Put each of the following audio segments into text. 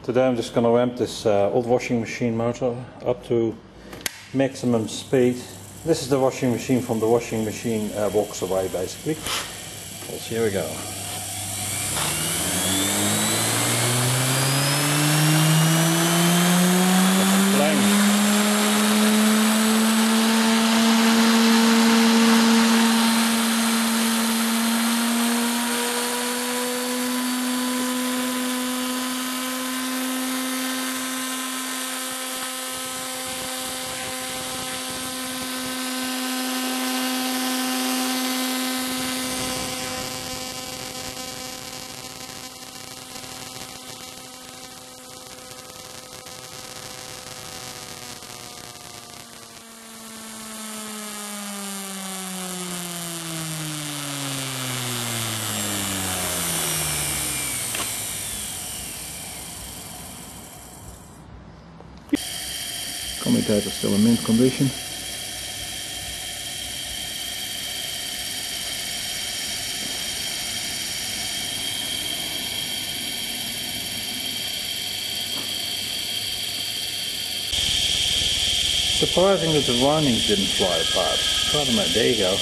Today I'm just going to ramp this old washing machine motor up to maximum speed. This is the washing machine from the washing machine walks away basically. So here we go. Commutator still in mint condition. Surprising that the windings didn't fly apart. Try them out. There you go.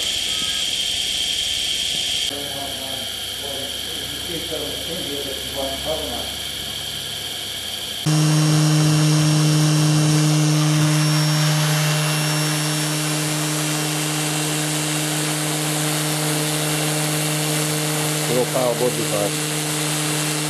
Real power board device.